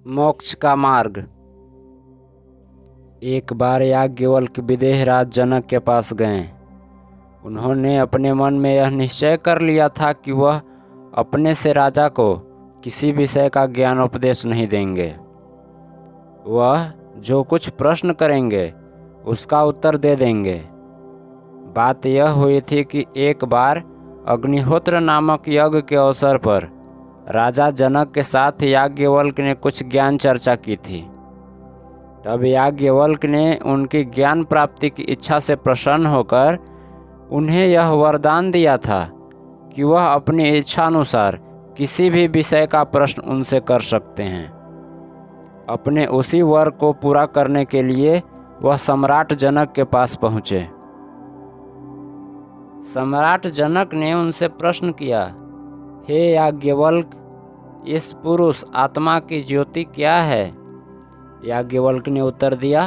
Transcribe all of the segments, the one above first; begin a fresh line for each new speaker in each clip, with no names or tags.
मोक्ष का मार्ग। एक बार याज्ञवल्क्य विदेह राज जनक के पास गए। उन्होंने अपने मन में यह निश्चय कर लिया था कि वह अपने से राजा को किसी विषय का ज्ञानोपदेश नहीं देंगे। वह जो कुछ प्रश्न करेंगे उसका उत्तर दे देंगे। बात यह हुई थी कि एक बार अग्निहोत्र नामक यज्ञ के अवसर पर राजा जनक के साथ याज्ञवल्क्य ने कुछ ज्ञान चर्चा की थी। तब याज्ञवल्क्य ने उनकी ज्ञान प्राप्ति की इच्छा से प्रसन्न होकर उन्हें यह वरदान दिया था कि वह अपनी इच्छानुसार किसी भी विषय का प्रश्न उनसे कर सकते हैं। अपने उसी वर को पूरा करने के लिए वह सम्राट जनक के पास पहुँचे। सम्राट जनक ने उनसे प्रश्न किया, हे याज्ञवल्क्य, इस पुरुष आत्मा की ज्योति क्या है? याज्ञवल्क्य ने उत्तर दिया,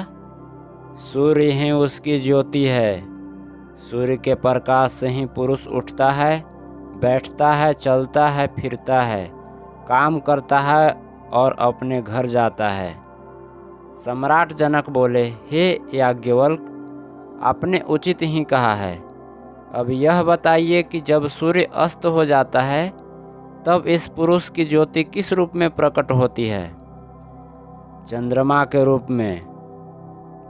सूर्य ही उसकी ज्योति है। सूर्य के प्रकाश से ही पुरुष उठता है, बैठता है, चलता है, फिरता है, काम करता है और अपने घर जाता है। सम्राट जनक बोले, हे याज्ञवल्क्य, आपने उचित ही कहा है। अब यह बताइए कि जब सूर्य अस्त हो जाता है तब इस पुरुष की ज्योति किस रूप में प्रकट होती है? चंद्रमा के रूप में।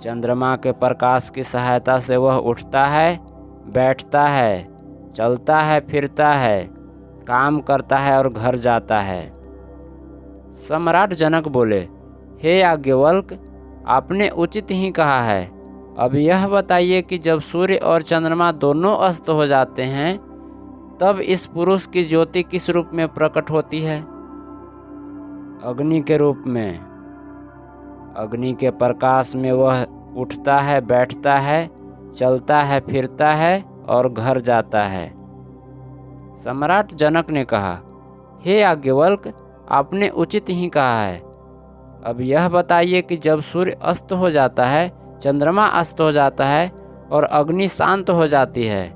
चंद्रमा के प्रकाश की सहायता से वह उठता है, बैठता है, चलता है, फिरता है, काम करता है और घर जाता है। सम्राट जनक बोले, हे याज्ञवल्क्य, आपने उचित ही कहा है। अब यह बताइए कि जब सूर्य और चंद्रमा दोनों अस्त हो जाते हैं तब इस पुरुष की ज्योति किस रूप में प्रकट होती है? अग्नि के रूप में। अग्नि के प्रकाश में वह उठता है, बैठता है, चलता है, फिरता है और घर जाता है। सम्राट जनक ने कहा, हे याज्ञवल्क्य, आपने उचित ही कहा है। अब यह बताइए कि जब सूर्य अस्त हो जाता है, चंद्रमा अस्त हो जाता है और अग्नि शांत हो जाती है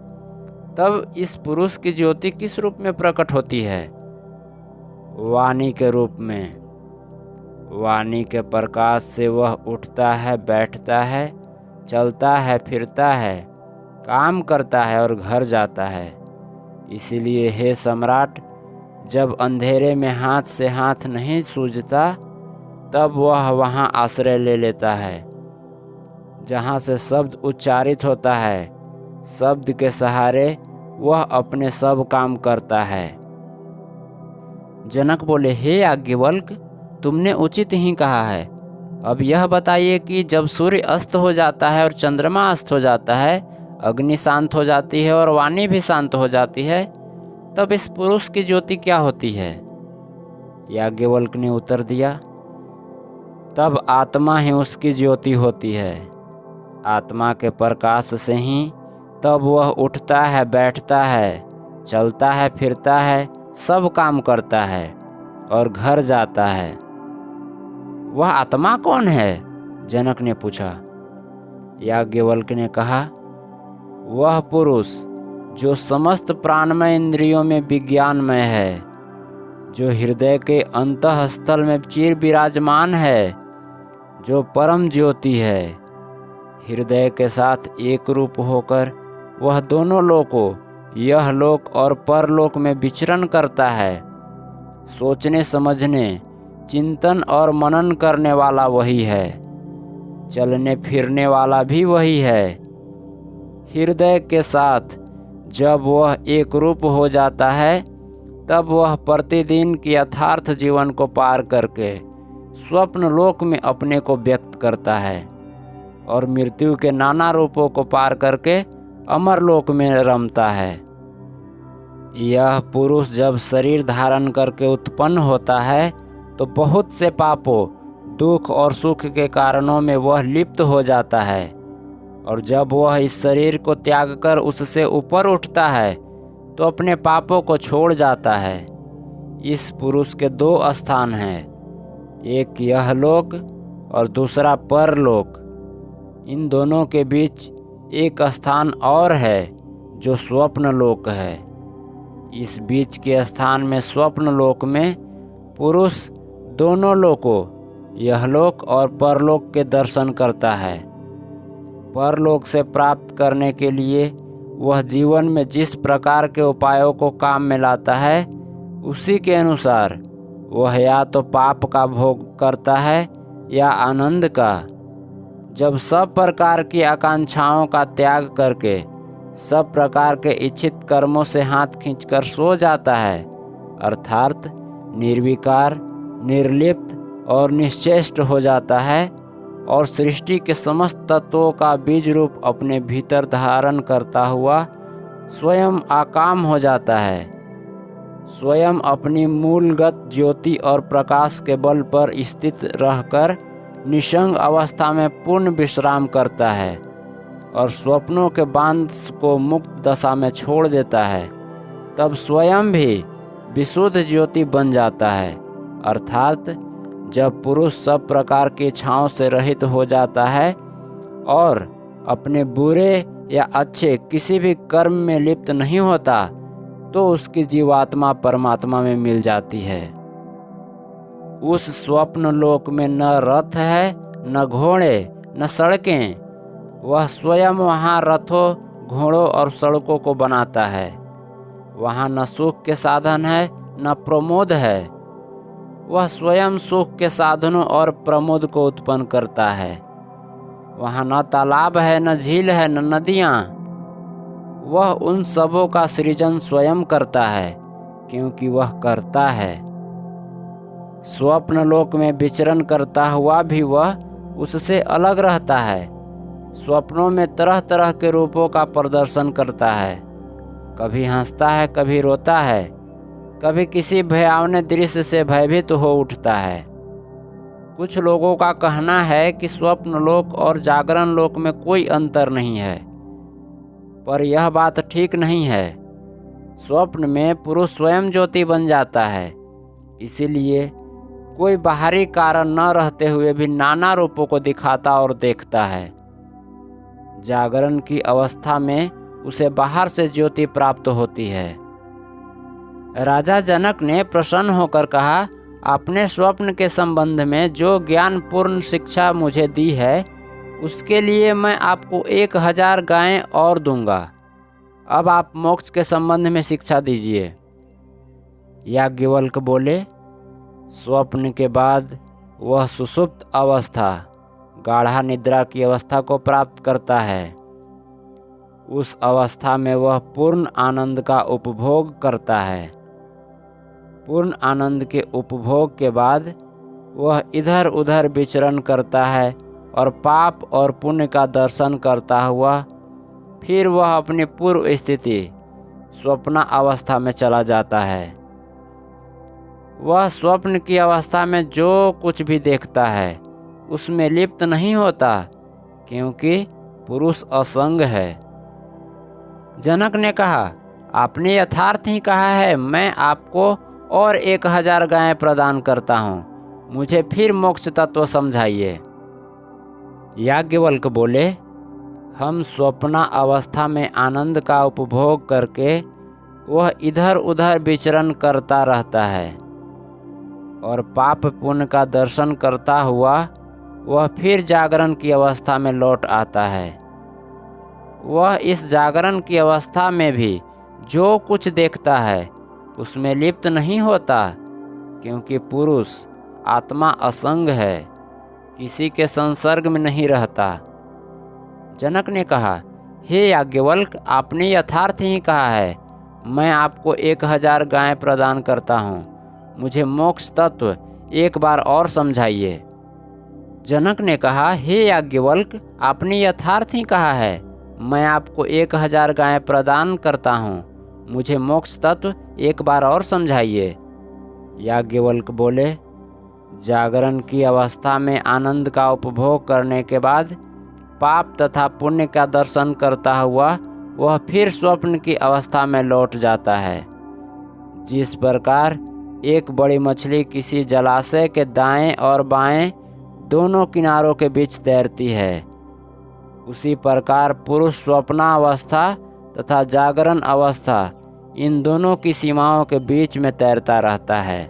तब इस पुरुष की ज्योति किस रूप में प्रकट होती है? वाणी के रूप में। वाणी के प्रकाश से वह उठता है, बैठता है, चलता है, फिरता है, काम करता है और घर जाता है। इसीलिए हे सम्राट, जब अंधेरे में हाथ से हाथ नहीं सूझता तब वह वहाँ आश्रय ले लेता है जहाँ से शब्द उच्चारित होता है। शब्द के सहारे वह अपने सब काम करता है। जनक बोले, हे याज्ञवल्क्य, तुमने उचित ही कहा है। अब यह बताइए कि जब सूर्य अस्त हो जाता है और चंद्रमा अस्त हो जाता है, अग्नि शांत हो जाती है और वाणी भी शांत हो जाती है, तब इस पुरुष की ज्योति क्या होती है? याज्ञवल्क्य ने उत्तर दिया, तब आत्मा ही उसकी ज्योति होती है। आत्मा के प्रकाश से ही तब वह उठता है, बैठता है, चलता है, फिरता है, सब काम करता है और घर जाता है। वह आत्मा कौन है? जनक ने पूछा। याज्ञवल्क्य ने कहा, वह पुरुष जो समस्त प्राणमय इंद्रियों में विज्ञानमय है, जो हृदय के अंतःस्थल में चिर विराजमान है, जो परम ज्योति है। हृदय के साथ एक रूप होकर वह दोनों लोकों, यह लोक और परलोक में विचरण करता है। सोचने समझने, चिंतन और मनन करने वाला वही है। चलने फिरने वाला भी वही है। हृदय के साथ जब वह एक रूप हो जाता है तब वह प्रतिदिन की यथार्थ जीवन को पार करके स्वप्न लोक में अपने को व्यक्त करता है और मृत्यु के नाना रूपों को पार करके अमर लोक में रमता है। यह पुरुष जब शरीर धारण करके उत्पन्न होता है तो बहुत से पापों, दुख और सुख के कारणों में वह लिप्त हो जाता है, और जब वह इस शरीर को त्याग कर उससे ऊपर उठता है तो अपने पापों को छोड़ जाता है। इस पुरुष के दो स्थान हैं, एक यह लोक और दूसरा परलोक। इन दोनों के बीच एक स्थान और है जो स्वप्न लोक है। इस बीच के स्थान में स्वप्न लोक में पुरुष दोनों लोकों यहलोक और परलोक के दर्शन करता है। परलोक से प्राप्त करने के लिए वह जीवन में जिस प्रकार के उपायों को काम में लाता है, उसी के अनुसार वह या तो पाप का भोग करता है या आनंद का। जब सब प्रकार की आकांक्षाओं का त्याग करके सब प्रकार के इच्छित कर्मों से हाथ खींचकर सो जाता है, अर्थात निर्विकार, निर्लिप्त और निश्चेष्ट हो जाता है और सृष्टि के समस्त तत्वों का बीज रूप अपने भीतर धारण करता हुआ स्वयं आकाम हो जाता है, स्वयं अपनी मूलगत ज्योति और प्रकाश के बल पर स्थित रहकर निसंग अवस्था में पूर्ण विश्राम करता है और स्वप्नों के बांध को मुक्त दशा में छोड़ देता है, तब स्वयं भी विशुद्ध ज्योति बन जाता है। अर्थात जब पुरुष सब प्रकार की इच्छाओं से रहित हो जाता है और अपने बुरे या अच्छे किसी भी कर्म में लिप्त नहीं होता, तो उसकी जीवात्मा परमात्मा में मिल जाती है। उस स्वप्न लोक में न रथ है, न घोड़े, न सड़कें। वह स्वयं वहाँ रथों, घोड़ों और सड़कों को बनाता है। वहाँ न सुख के साधन है, न प्रमोद है। वह स्वयं सुख के साधनों और प्रमोद को उत्पन्न करता है। वहाँ न तालाब है, न झील है, न नदियाँ। वह उन सबों का सृजन स्वयं करता है, क्योंकि वह करता है। स्वप्न लोक में विचरण करता हुआ भी वह उससे अलग रहता है। स्वप्नों में तरह तरह के रूपों का प्रदर्शन करता है। कभी हंसता है, कभी रोता है, कभी किसी भयावने दृश्य से भयभीत हो उठता है। कुछ लोगों का कहना है कि स्वप्न लोक और जागरण लोक में कोई अंतर नहीं है, पर यह बात ठीक नहीं है। स्वप्न में पुरुष स्वयं ज्योति बन जाता है, इसीलिए कोई बाहरी कारण न रहते हुए भी नाना रूपों को दिखाता और देखता है। जागरण की अवस्था में उसे बाहर से ज्योति प्राप्त होती है। राजा जनक ने प्रसन्न होकर कहा, आपने स्वप्न के संबंध में जो ज्ञानपूर्ण शिक्षा मुझे दी है, उसके लिए मैं आपको 1000 गायें और दूंगा। अब आप मोक्ष के संबंध में शिक्षा दीजिए। याज्ञवल्क्य बोले, स्वप्न के बाद वह सुषुप्त अवस्था, गाढ़ा निद्रा की अवस्था को प्राप्त करता है। उस अवस्था में वह पूर्ण आनंद का उपभोग करता है। पूर्ण आनंद के उपभोग के बाद वह इधर उधर विचरण करता है और पाप और पुण्य का दर्शन करता हुआ फिर वह अपनी पूर्व स्थिति स्वप्न अवस्था में चला जाता है। वह स्वप्न की अवस्था में जो कुछ भी देखता है उसमें लिप्त नहीं होता, क्योंकि पुरुष असंग है। जनक ने कहा, आपने यथार्थ ही कहा है, मैं आपको और 1000 गायें प्रदान करता हूँ। मुझे फिर मोक्ष तत्व समझाइए। याज्ञवल्क्य बोले, हम स्वप्न अवस्था में आनंद का उपभोग करके वह इधर उधर विचरण करता रहता है और पाप पुण्य का दर्शन करता हुआ वह फिर जागरण की अवस्था में लौट आता है। वह इस जागरण की अवस्था में भी जो कुछ देखता है उसमें लिप्त नहीं होता, क्योंकि पुरुष आत्मा असंग है, किसी के संसर्ग में नहीं रहता। जनक ने कहा, हे याज्ञवल्क्य, आपने यथार्थ ही कहा है, मैं आपको 1000 गायें प्रदान करता हूँ। मुझे मोक्ष तत्व एक बार और समझाइए। जनक ने कहा, हे याज्ञवल्क्य, आपने यथार्थ ही कहा है, मैं आपको 1000 गायें प्रदान करता हूँ। मुझे मोक्ष तत्व एक बार और समझाइए। याज्ञवल्क्य बोले, जागरण की अवस्था में आनंद का उपभोग करने के बाद पाप तथा पुण्य का दर्शन करता हुआ वह फिर स्वप्न की अवस्था में लौट जाता है। जिस प्रकार एक बड़ी मछली किसी जलाशय के दाएं और बाएं दोनों किनारों के बीच तैरती है, उसी प्रकार पुरुष स्वप्नावस्था तथा जागरण अवस्था, इन दोनों की सीमाओं के बीच में तैरता रहता है।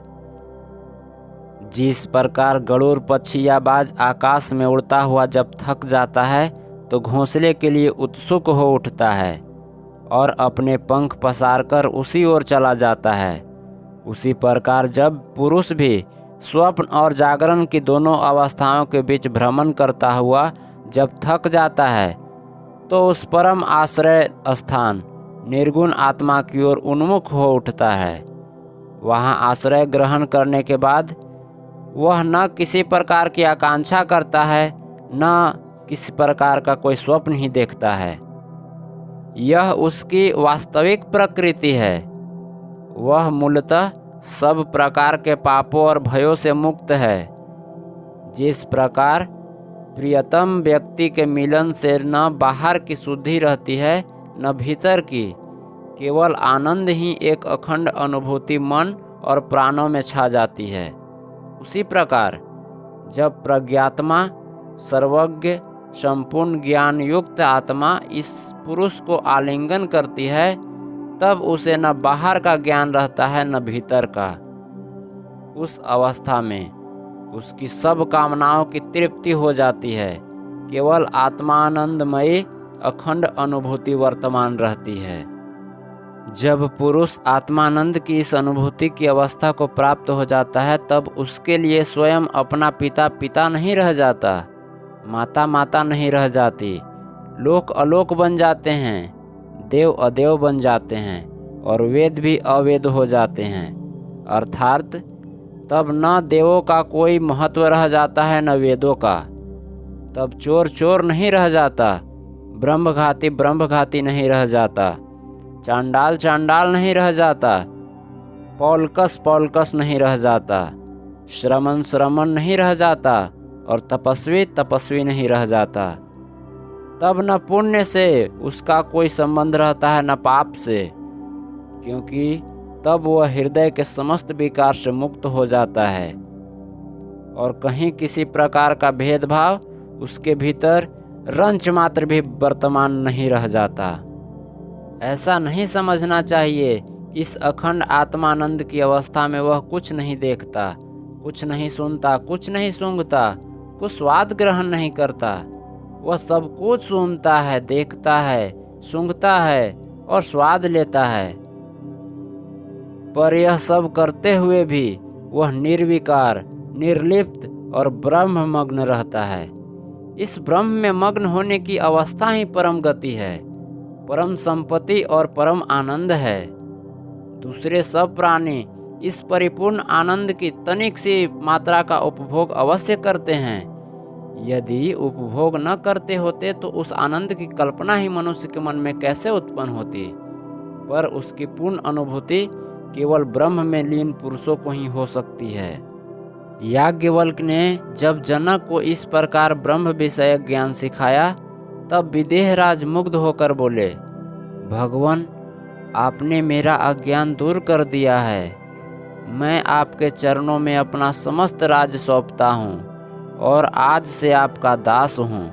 जिस प्रकार गरुड़ पक्षी या बाज आकाश में उड़ता हुआ जब थक जाता है तो घोंसले के लिए उत्सुक हो उठता है और अपने पंख पसारकर उसी ओर चला जाता है, उसी प्रकार जब पुरुष भी स्वप्न और जागरण की दोनों अवस्थाओं के बीच भ्रमण करता हुआ जब थक जाता है तो उस परम आश्रय स्थान निर्गुण आत्मा की ओर उन्मुख हो उठता है। वहाँ आश्रय ग्रहण करने के बाद वह न किसी प्रकार की आकांक्षा करता है, न किसी प्रकार का कोई स्वप्न ही देखता है। यह उसकी वास्तविक प्रकृति है। वह मूलतः सब प्रकार के पापों और भयों से मुक्त है। जिस प्रकार प्रियतम व्यक्ति के मिलन से न बाहर की शुद्धि रहती है न भीतर की, केवल आनंद ही एक अखंड अनुभूति मन और प्राणों में छा जाती है, उसी प्रकार जब प्रज्ञात्मा सर्वज्ञ संपूर्ण ज्ञान युक्त आत्मा इस पुरुष को आलिंगन करती है तब उसे न बाहर का ज्ञान रहता है न भीतर का। उस अवस्था में उसकी सब कामनाओं की तृप्ति हो जाती है, केवल आत्मानंदमयी अखंड अनुभूति वर्तमान रहती है। जब पुरुष आत्मानंद की इस अनुभूति की अवस्था को प्राप्त हो जाता है तब उसके लिए स्वयं अपना पिता पिता नहीं रह जाता, माता माता नहीं रह जाती, लोक अलोक बन जाते हैं, देव अदेव बन जाते हैं और वेद भी अवेद हो जाते हैं। अर्थात तब न देवों का कोई महत्व रह जाता है न वेदों का। तब चोर चोर नहीं रह जाता, ब्रह्मघाती नहीं रह जाता, चांडाल चांडाल नहीं रह जाता, पौलकस नहीं रह जाता, श्रमण नहीं रह जाता और तपस्वी नहीं रह जाता। तब न पुण्य से उसका कोई संबंध रहता है न पाप से, क्योंकि तब वह हृदय के समस्त विकार से मुक्त हो जाता है और कहीं किसी प्रकार का भेदभाव उसके भीतर रंच मात्र भी वर्तमान नहीं रह जाता। ऐसा नहीं समझना चाहिए, इस अखंड आत्मानंद की अवस्था में वह कुछ नहीं देखता, कुछ नहीं सुनता, कुछ नहीं सूंघता, कुछ स्वाद ग्रहण नहीं करता। वह सब कुछ सुनता है, देखता है, सूंघता है और स्वाद लेता है, पर यह सब करते हुए भी वह निर्विकार, निर्लिप्त और ब्रह्ममग्न रहता है। इस ब्रह्म में मग्न होने की अवस्था ही परम गति है, परम संपत्ति और परम आनंद है। दूसरे सब प्राणी इस परिपूर्ण आनंद की तनिक सी मात्रा का उपभोग अवश्य करते हैं। यदि उपभोग न करते होते तो उस आनंद की कल्पना ही मनुष्य के मन में कैसे उत्पन्न होती। पर उसकी पूर्ण अनुभूति केवल ब्रह्म में लीन पुरुषों को ही हो सकती है। याज्ञवल्क्य ने जब जनक को इस प्रकार ब्रह्म विषय ज्ञान सिखाया तब विदेहराज मुग्ध होकर बोले, भगवान, आपने मेरा अज्ञान दूर कर दिया है। मैं आपके चरणों में अपना समस्त राज्य सौंपता हूँ और आज से आपका दास हूँ।